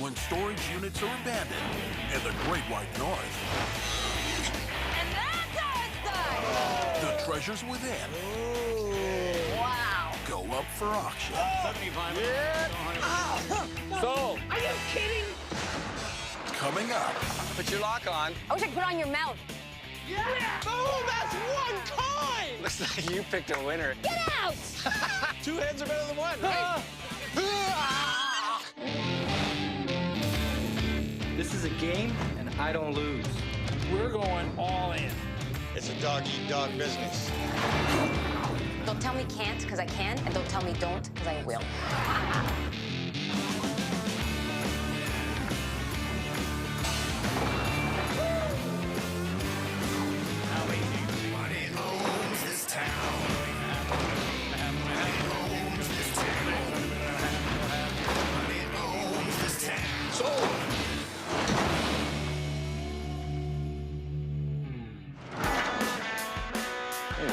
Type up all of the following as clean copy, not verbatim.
when storage units are abandoned in the Great White North. And that's how it's done! The treasures within Wow! go up for auction. 75. Yeah. Sold. Are you kidding? Coming up. Put your lock on. I wish I could put it on your mouth. Yeah! Oh, that's one coin! Looks like you picked a winner. Get out! 2 heads are better than one, right? This is a game, and I don't lose. We're going all in. It's a dog-eat-dog business. Don't tell me can't, because I can, and don't tell me don't, because I will.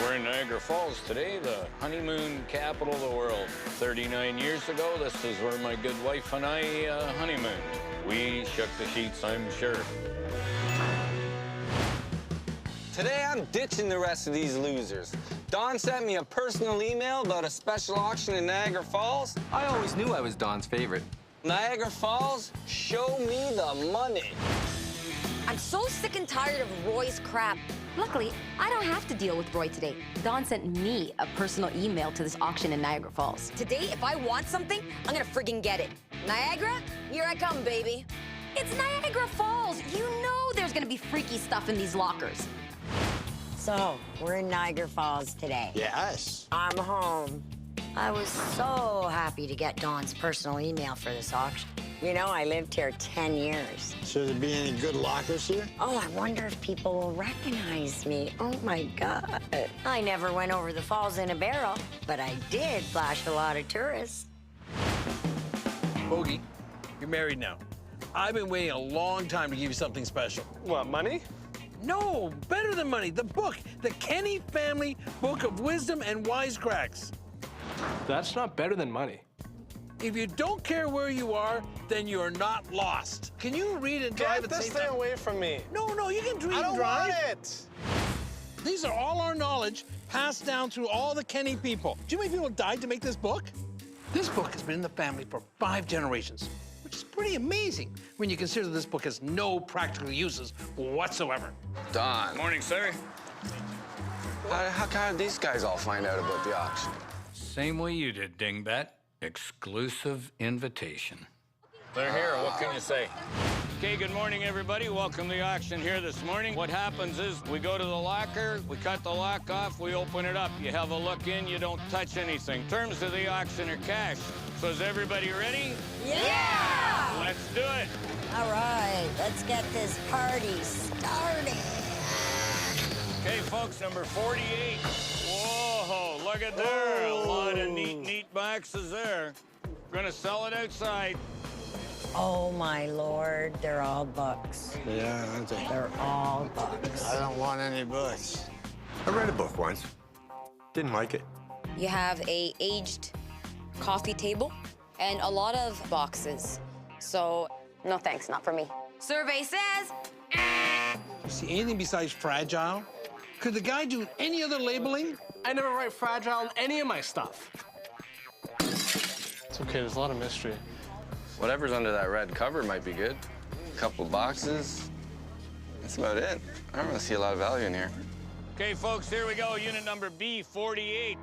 We're in Niagara Falls today, the honeymoon capital of the world. 39 years ago, this is where my good wife and I honeymooned. We shook the sheets, I'm sure. Today, I'm ditching the rest of these losers. Don sent me a personal email about a special auction in Niagara Falls. I always knew I was Don's favorite. Niagara Falls, show me the money. I'm so sick and tired of Roy's crap. Luckily, I don't have to deal with Roy today. Don sent me a personal email to this auction in Niagara Falls. Today, if I want something, I'm gonna friggin' get it. Niagara, here I come, baby. It's Niagara Falls. You know there's gonna be freaky stuff in these lockers. So, we're in Niagara Falls today. Yes. I'm home. I was so happy to get Dawn's personal email for this auction. You know, I lived here 10 years. Should there be any good lockers here? Oh, I wonder if people will recognize me. Oh, my God. I never went over the falls in a barrel, but I did flash a lot of tourists. Bogey, you're married now. I've been waiting a long time to give you something special. What, money? No, better than money. The book, the Kenny Family Book of Wisdom and Wisecracks. That's not better than money. If you don't care where you are, then you're not lost. Can you read and drive at the same time? away from me. No, you can read and drive. it. These are all our knowledge passed down through all the Kenny people. Do you know how many people died to make this book? This book has been in the family for 5 generations, which is pretty amazing when you consider this book has no practical uses whatsoever. Don. Morning, sir. How did these guys all find out about the auction? Same way you did, dingbat. Exclusive invitation. They're here, what can you say? Okay, good morning, everybody. Welcome to the auction here this morning. What happens is we go to the locker, we cut the lock off, we open it up. You have a look in, you don't touch anything. Terms of the auction are cash. So is everybody ready? Yeah! Let's do it. All right, let's get this party started. Okay, folks, number 48. Whoa, look at there. A lot of neat boxes there. Gonna sell it outside. Oh, my Lord, they're all books. Yeah, aren't they? They're all books. I don't want any books. I read a book once. Didn't like it. You have a aged coffee table and a lot of boxes. So, no thanks, not for me. Survey says, See anything besides fragile? Could the guy do any other labeling? I never write fragile on any of my stuff. It's okay, there's a lot of mystery. Whatever's under that red cover might be good. A couple boxes. That's about it. I don't really see a lot of value in here. Okay, folks, here we go. Unit number B48.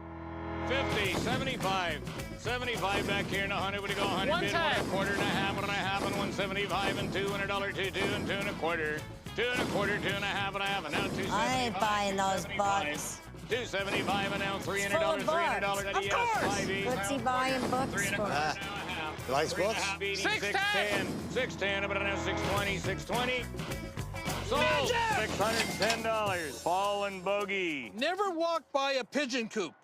50, 75. 75 back here and 100. What do you go? 100 bid, 1 quarter and a half and a half and 175 and 2 and $1, 2 and 2 and a quarter. 2 and a quarter, 2 and a half and now 275. I ain't buying those books. 275 and now $300, Full of $300. books. Yes, Of course. 5 each. What's he buying books for? You like books? 610. 610, but now 620, 620. Sold. $610. Paul and Bogey. Never walk by a pigeon coop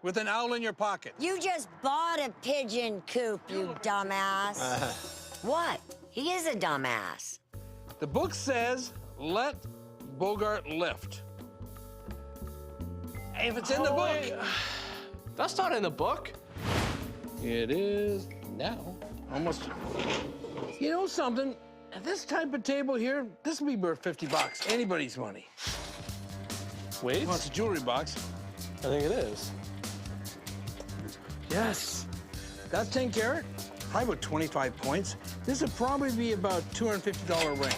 with an owl in your pocket. You just bought a pigeon coop, you dumbass. What? He is a dumbass. The book says, let Bogart lift. If it's in the book. That's not in the book. It is now. Almost. You know something? This type of table here, this will be worth 50 bucks. Anybody's money. Wait. Well, it's a jewelry box. I think it is. Yes. That's 10 carat. Probably about 25 points. This would probably be about $250 ring.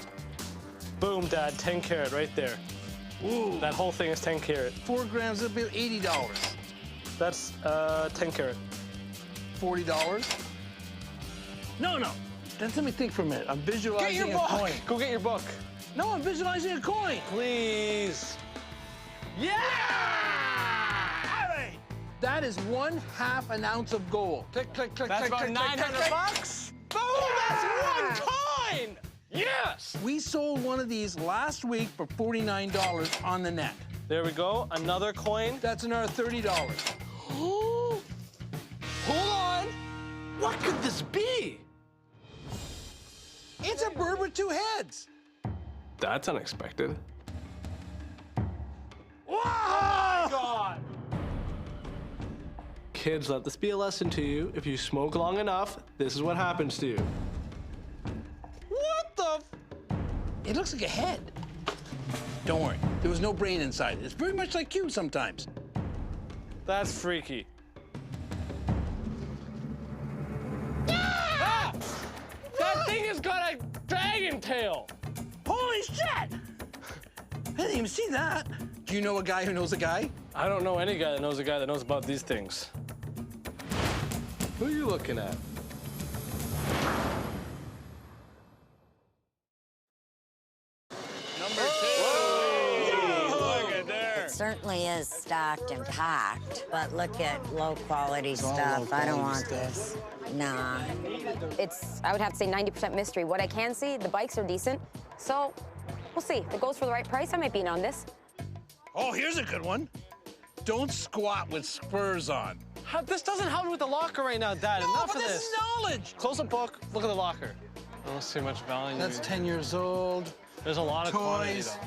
Boom, Dad. 10 carat right there. Ooh. That whole thing is 10 carat. 4 grams, it'll be $80. That's 10 carat. $40. No. Just let me think for a minute. I'm visualizing Get your a book. coin. Go get your book. No, I'm visualizing a coin. Please. Yeah! All right. That is 1/2 an ounce of gold. Click, click, click, That's click, about click, 900 click, click. bucks. Boom! That's one coin. Yes. We sold one of these last week for $49 on the net. There we go. Another coin. That's another $30. Hold on. What could this be? It's a bird with 2 heads. That's unexpected. Whoa! Oh, God. Kids, let this be a lesson to you. If you smoke long enough, this is what happens to you. What the? It looks like a head. Don't worry, there was no brain inside it. It's very much like you sometimes. That's freaky. Ah! That thing has got a dragon tail. Holy shit! I didn't even see that. Do you know a guy who knows a guy? I don't know any guy that knows a guy that knows about these things. Who are you looking at? Number 2. Look at there. It certainly is stacked and packed, but look at low quality stuff. I don't want this. Nah. It's, I would have to say, 90% mystery. What I can see, the bikes are decent. So we'll see. If it goes for the right price, I might be in on this. Oh, here's a good one. Don't squat with spurs on. This doesn't help me with the locker right now, Dad. No, Enough but of this this. is knowledge. Close the book. Look at the locker. I don't see much value. That's 10 years old. There's a lot of quantity, Toys. though.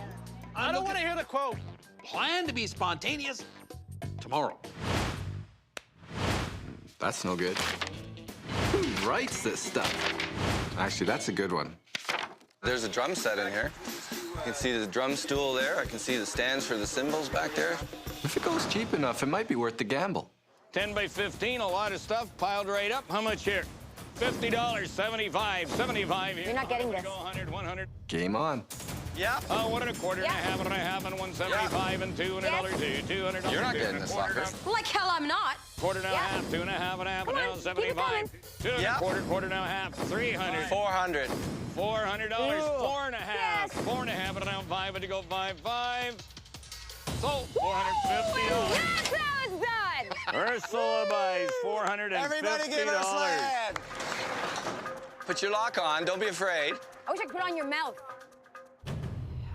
I don't want to hear the quote. Plan to be spontaneous tomorrow. That's no good. Who writes this stuff? Actually, that's a good one. There's a drum set in here. You can see the drum stool there. I can see the stands for the cymbals back there. If it goes cheap enough, it might be worth the gamble. 10 by 15, a lot of stuff piled right up. How much here? $50, 75, 75 here. You're not getting this. 100, 100. Game on. Yeah. Oh, 1 and a quarter, Yeah. and a half, and a half, and 175, and $2 and a dollar, Yes. $200. You're not getting this, quarter, locker. Like hell I'm not. quarter and a Yeah. half, 2 and a half, and a half, Come and on, now keep it 75. coming. 2 and Yeah. a quarter, quarter and a half, 300. 400. $400, Ew. 4 and a half, Yes. 4 and a half, and around 5, and to go 5. Sold, $450. Yes, that was done. Ursula buys $450. Everybody give us a hand. Put your lock on. Don't be afraid. I wish I could put it on your mouth.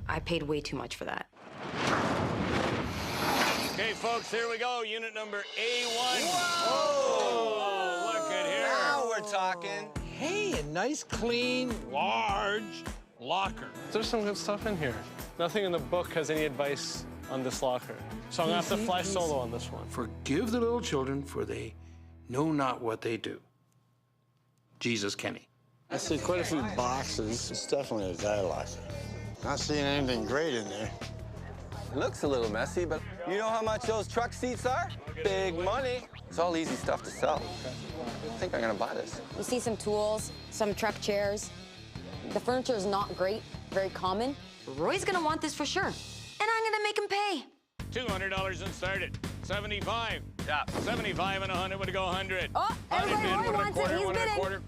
I paid way too much for that. Okay, folks, here we go. Unit number A1. Whoa! Look at here. Now we're talking. Hey, a nice, clean, large locker. There's some good stuff in here. Nothing in the book has any advice on this locker. So I'm gonna have to fly solo on this one. Forgive the little children, for they know not what they do. Jesus Kenny. I see quite a few boxes. It's definitely a guy locker. Not seeing anything great in there. It looks a little messy, but you know how much those truck seats are? Big money. It's all easy stuff to sell. I think I'm gonna buy this. You see some tools, some truck chairs. The furniture is not great, very common. Roy's gonna want this for sure. And I'm gonna make him pay. $200 and started. 75. Yeah. 75 and 100 would go 100. Oh, everybody, Roy 100 bid, 1 and a wants it. quarter, He's 1 and a bidding. quarter.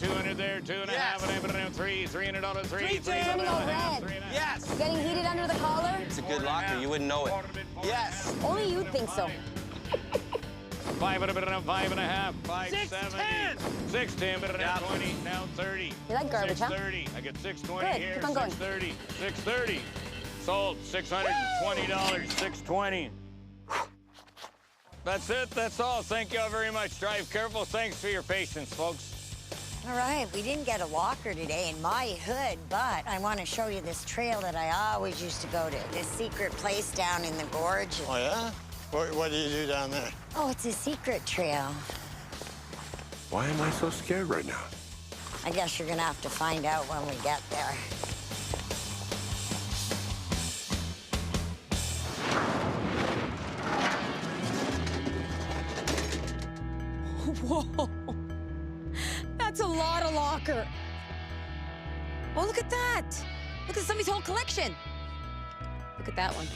200 there, 2 and a half, and a half, and a half, 3, $300, 3, $3 red. 3 and a half. Yes. Getting heated under the collar? It's a good locker. You wouldn't know it. Yes. Only you'd think so. 5 and a bit, 5 and a half, 570. 610, but now 20, now 30. You like garbage, huh? 630. I get 620 Good, here. keep on going. 630. 630. Sold. $620. 620. That's it. That's all. Thank you all very much. Drive careful. Thanks for your patience, folks. All right, we didn't get a locker today in my hood, but I want to show you this trail that I always used to go to. This secret place down in the gorge. Oh, yeah? What do you do down there? Oh, it's a secret trail. Why am I so scared right now? I guess you're gonna have to find out when we get there. Whoa. That's a lot of locker. Oh, look at that. Look at somebody's whole collection. Look at that one.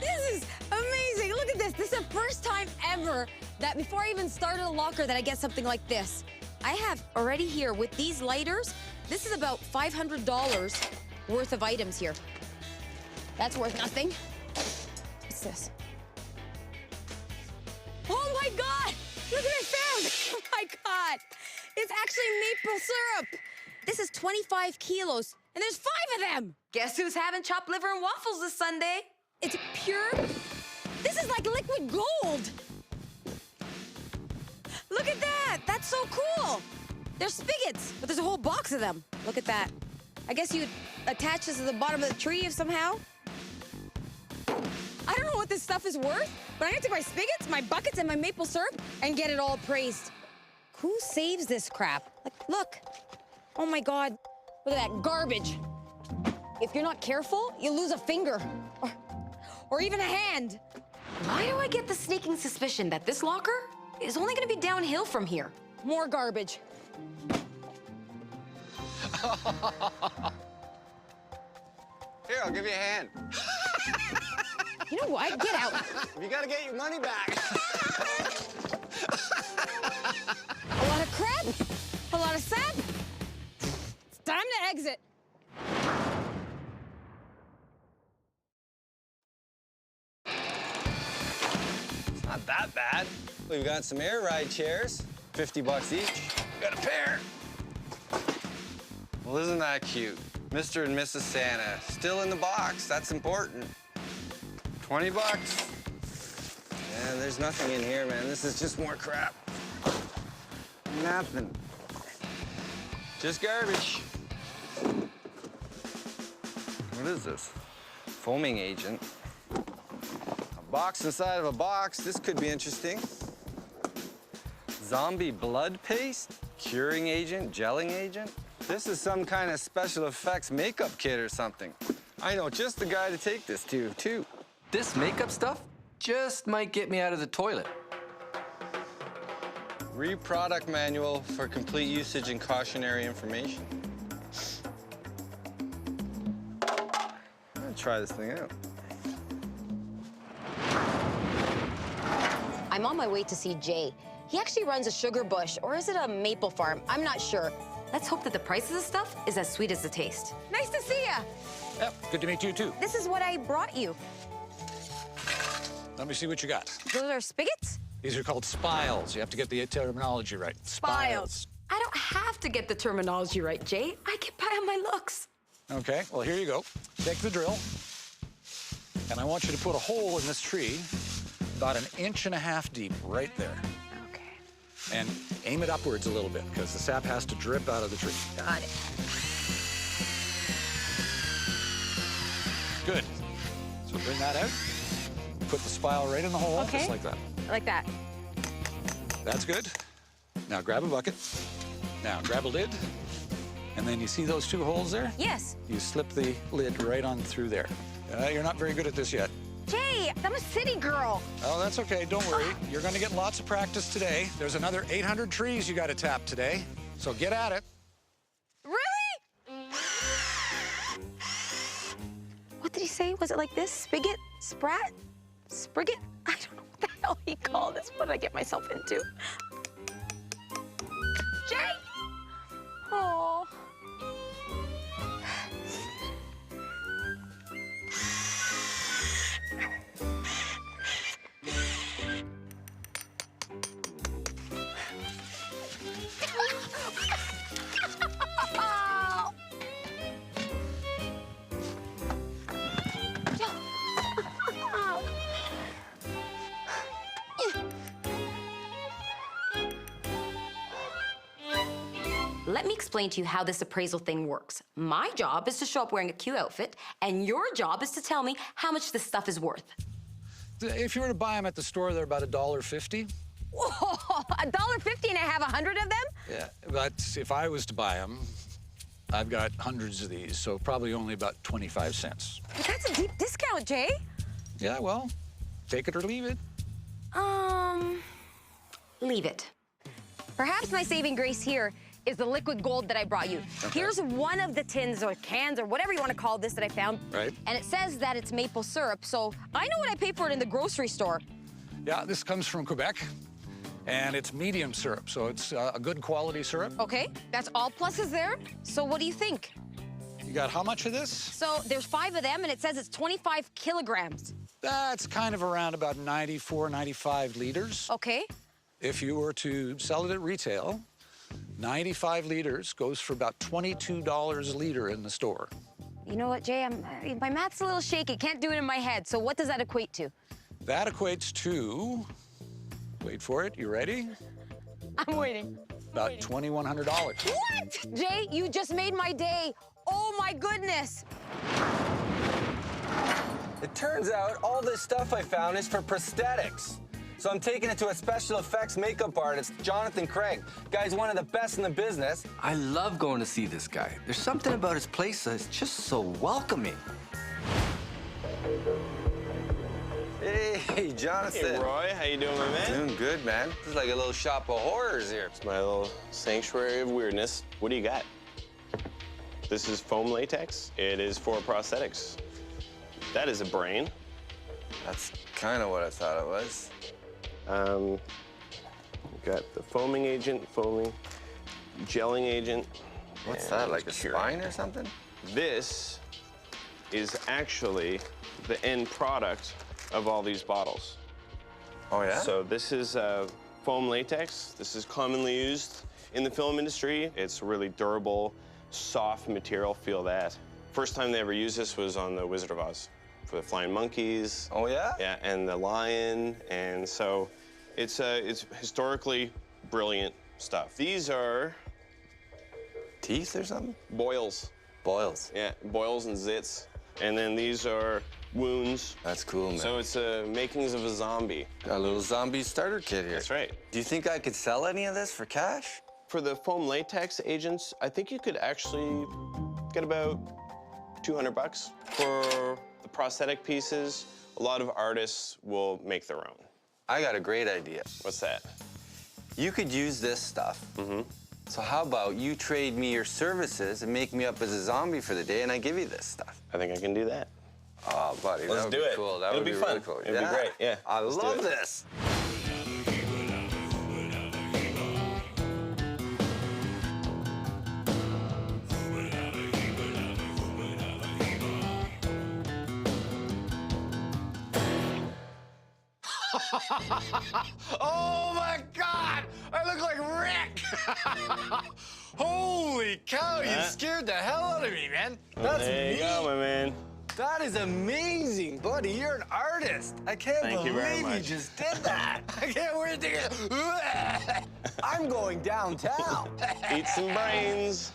This is amazing. Look at this. This is the first time ever that before I even started a locker that I get something like this. I have already here with these lighters, this is about $500 worth of items here. That's worth nothing. What's this? Oh my God! Look what I found! Oh my God! It's actually maple syrup. This is 25 kilos, and there's 5 of them. Guess who's having chopped liver and waffles this Sunday? It's pure. This is like liquid gold. Look at that. That's so cool. They're spigots, but there's a whole box of them. Look at that. I guess you'd attach this to the bottom of the tree somehow. I don't know what this stuff is worth, but I have to buy spigots, my buckets, and my maple syrup and get it all appraised. Who saves this crap? Like, look. Oh my God. Look at that garbage. If you're not careful, you lose a finger or even a hand. Why do I get the sneaking suspicion that this locker is only gonna be downhill from here? More garbage. Here, I'll give you a hand. You know what? Get out. You gotta get your money back. A lot of crap, a lot of sap. It's time to exit. It's not that bad. We've got some air ride chairs, 50 bucks each. Got a pair. Well, isn't that cute? Mr. and Mrs. Santa, still in the box. That's important. 20 bucks. Yeah, there's nothing in here, man. This is just more crap. Nothing. Just garbage. What is this? Foaming agent. A box inside of a box. This could be interesting. Zombie blood paste? Curing agent? Gelling agent? This is some kind of special effects makeup kit or something. I know just the guy to take this to, too. This makeup stuff just might get me out of the toilet. Product manual for complete usage and cautionary information. I'm gonna try this thing out. I'm on my way to see Jay. He actually runs a sugar bush, or is it a maple farm? I'm not sure. Let's hope that the price of the stuff is as sweet as the taste. Nice to see ya. Yep, good to meet you, too. This is what I brought you. Let me see what you got. Those are spigots? These are called spiles. You have to get the terminology right. Spiles. I don't have to get the terminology right, Jay. I get by on my looks. Okay, well, here you go. Take the drill, and I want you to put a hole in this tree about 1.5 inches deep right there. Okay. And aim it upwards a little bit, because the sap has to drip out of the tree. Got it. Good. So bring that out. Put the spile right in the hole, Okay. just like that. Like that. That's good. Now grab a bucket. Now grab a lid. And then you see those 2 holes there? Yes. You slip the lid right on through there. You're not very good at this yet. Jay, I'm a city girl. Oh, that's okay. Don't worry. You're going to get lots of practice today. There's another 800 trees you got to tap today. So get at it. Really? What did he say? Was it like this? Spigot? Sprat? Sprigot? I don't know what the hell he called this. What did I get myself into? Jay! Oh. Let me explain to you how this appraisal thing works. My job is to show up wearing a cute outfit, and your job is to tell me how much this stuff is worth. If you were to buy them at the store, they're about $1.50. Whoa, $1.50 and I have 100 of them? Yeah, but if I was to buy them, I've got hundreds of these, so probably only about 25 cents. But that's a deep discount, Jay. Yeah, well, take it or leave it. Leave it. Perhaps my saving grace here is the liquid gold that I brought you. Okay. Here's one of the tins or cans or whatever you want to call this that I found. Right. And it says that it's maple syrup, so I know what I paid for it in the grocery store. Yeah, this comes from Quebec, and it's medium syrup, so it's a good quality syrup. Okay, that's all pluses there. So what do you think? You got how much of this? So there's 5 of them, and it says it's 25 kilograms. That's kind of around about 94, 95 liters. Okay. If you were to sell it at retail, 95 liters goes for about $22 a liter in the store. You know what, Jay? My math's a little shaky. Can't do it in my head. So what does that equate to? That equates to, wait for it, you ready? I'm waiting. About $2,100. What? Jay, you just made my day. Oh, my goodness. It turns out all this stuff I found is for prosthetics. So I'm taking it to a special effects makeup artist, Jonathan Craig. Guy's one of the best in the business. I love going to see this guy. There's something about his place that's just so welcoming. Hey, Jonathan. Hey, Roy. How you doing, my man? Doing good, man. This is like a little shop of horrors here. It's my little sanctuary of weirdness. What do you got? This is foam latex. It is for prosthetics. That is a brain. That's kind of what I thought it was. Got the foaming agent, gelling agent. What's that, like a spine or something? This is actually the end product of all these bottles. Oh, yeah? So this is foam latex. This is commonly used in the film industry. It's a really durable, soft material, feel that. First time they ever used this was on The Wizard of Oz for the flying monkeys. Oh, yeah? Yeah, and the lion, and so it's historically brilliant stuff. These are teeth or something? Boils. Boils. Yeah, boils and zits. And then these are wounds. That's cool, man. So it's makings of a zombie. Got a little zombie starter kit here. That's right. Do you think I could sell any of this for cash? For the foam latex agents, I think you could actually get about 200 bucks. For the prosthetic pieces, a lot of artists will make their own. I got a great idea. What's that? You could use this stuff. Mm-hmm. So how about you trade me your services and make me up as a zombie for the day, and I give you this stuff? I think I can do that. Oh, buddy, Let's that would do be it. cool. That It'll would be be fun. really cool. It'll be great. Yeah. I Let's do love it. this. Oh my God! I look like Rick! Holy cow, you scared the hell out of me, man. That's there you go, my man. That is amazing, buddy. You're an artist. I can't Thank you very believe you much. just did that. I can't wait to get... I'm going downtown. Eat some brains.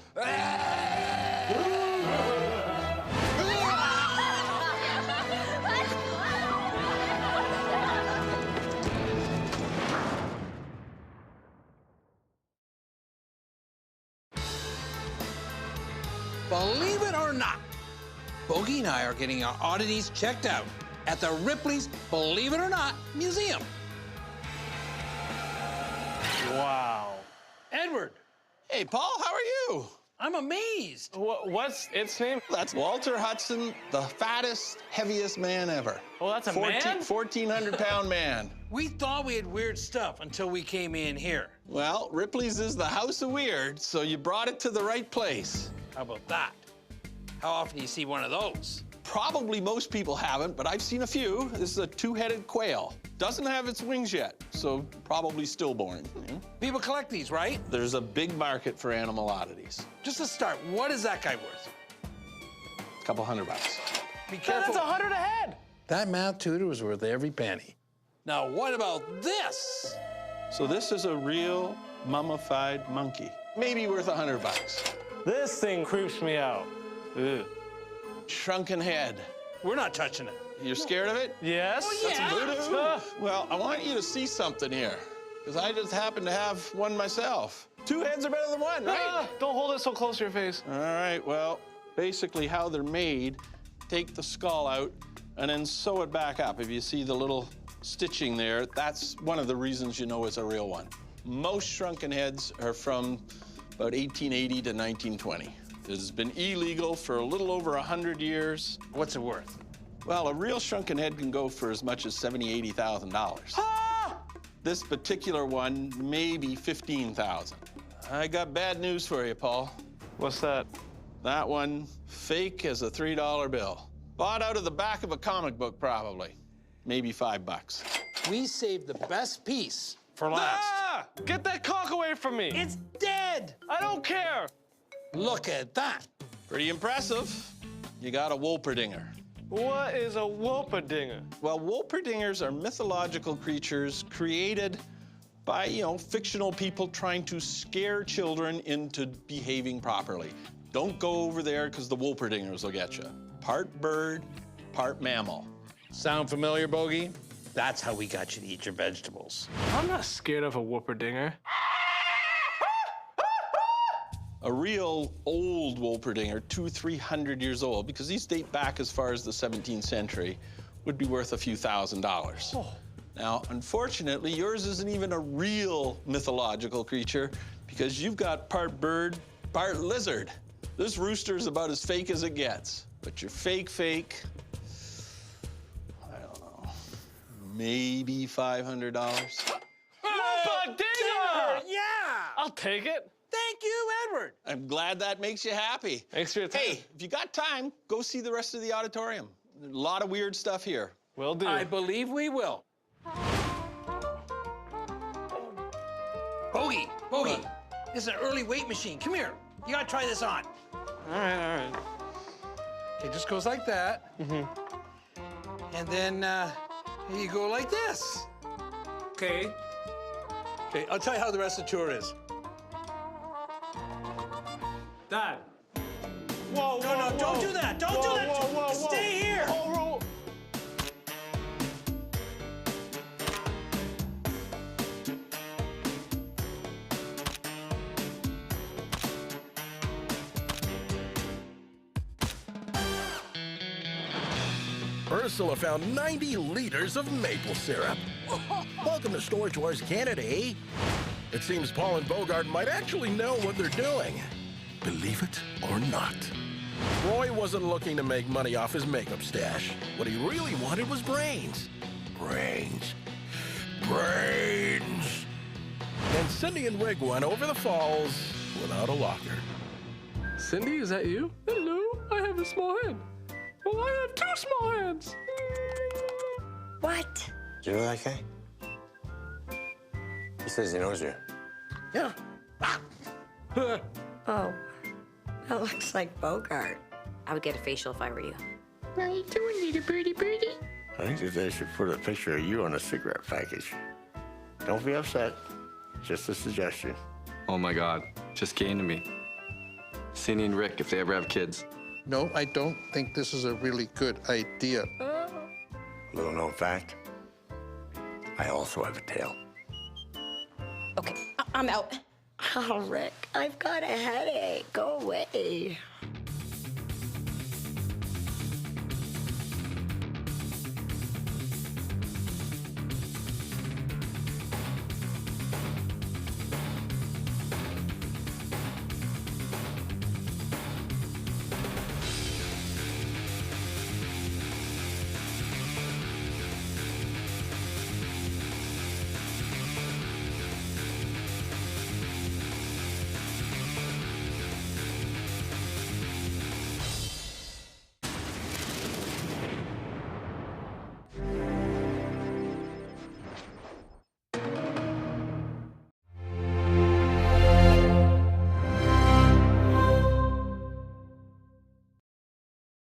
Believe it or not, Bogey and I are getting our oddities checked out at the Ripley's Believe It or Not Museum. Wow. Edward, Hey, Paul, how are you? I'm amazed. What's its name? That's Walter Hudson, the fattest, heaviest man ever. Oh, that's a man? 1,400-pound man. We thought we had weird stuff until we came in here. Well, Ripley's is the house of weird, so you brought it to the right place. How about that? How often do you see one of those? Probably most people haven't, but I've seen a few. This is a two-headed quail. Doesn't have its wings yet, so probably stillborn. People collect these, right? There's a big market for animal oddities. Just to start, what is that guy worth? A couple $100. Be careful. That's 100 a head. That math tutor was worth every penny. Now, what about this? So this is a real mummified monkey. Maybe worth $100. This thing creeps me out. Ugh. Shrunken head. We're not touching it. You're scared of it? Yes. Oh, yeah. That's voodoo. Well, I want you to see something here. because I just happen to have one myself. Two heads are better than one, right? Don't hold it so close to your face. All right, well, basically how they're made, take the skull out and then sew it back up. If you see the little stitching there, that's one of the reasons you know it's a real one. Most shrunken heads are from about 1880 to 1920. It has been illegal for a little over 100 years. What's it worth? Well, a real shrunken head can go for as much as $70,000, $80,000. Ah! This particular one, maybe $15,000. I got bad news for you, Paul. What's that? That one, fake as a $3 bill. Bought out of the back of a comic book, probably. Maybe $5. We saved the best piece for last. Ah! Get that cock away from me! It's dead! I don't care! Look at that. Pretty impressive. You got a Wolperdinger. What is a Wolperdinger? Well, Wolperdingers are mythological creatures created by, fictional people trying to scare children into behaving properly. Don't go over there because the Wolperdingers will get you. Part bird, part mammal. Sound familiar, Bogey? That's how we got you to eat your vegetables. I'm not scared of a Wolperdinger. A real old Wolperdinger, 200-300 years old, because these date back as far as the 17th century, would be worth a few $1,000s. Oh. Now, unfortunately, yours isn't even a real mythological creature because you've got part bird, part lizard. This rooster's about as fake as it gets. But you're fake, I don't know, maybe $500. Wolperdinger! Yeah! I'll take it. Thank you, Edward. I'm glad that makes you happy. Thanks for your time. Hey, if you got time, go see the rest of the auditorium. There's a lot of weird stuff here. Will do. I believe we will. Bogey, this is an early weight machine. Come here. You gotta try this on. All right. It just goes like that. Mm-hmm. And then you go like this. Okay. Okay, I'll tell you how the rest of the tour is. Dad. Whoa, No, don't do that. Don't do that. Whoa. Stay here. Whoa. Ursula found 90 liters of maple syrup. Welcome to Storage Wars Canada, eh? It seems Paul and Bogart might actually know what they're doing. Believe it or not. Roy wasn't looking to make money off his makeup stash. What he really wanted was brains. Brains. And Cindy and Rig went over the falls without a locker. Cindy, is that you? Hello, I have a small head. Well, I have 2 small hands. What? Do you know that guy? He says he knows you. Yeah. Oh, that looks like Bogart. I would get a facial if I were you. How you doing, little birdie? I think that they should put a picture of you on a cigarette package. Don't be upset. Just a suggestion. Oh my God, just came to me. Cindy and Rick, if they ever have kids. No, I don't think this is a really good idea. Little known fact, I also have a tail. Okay, I'm out. Oh, Rick, I've got a headache. Go away.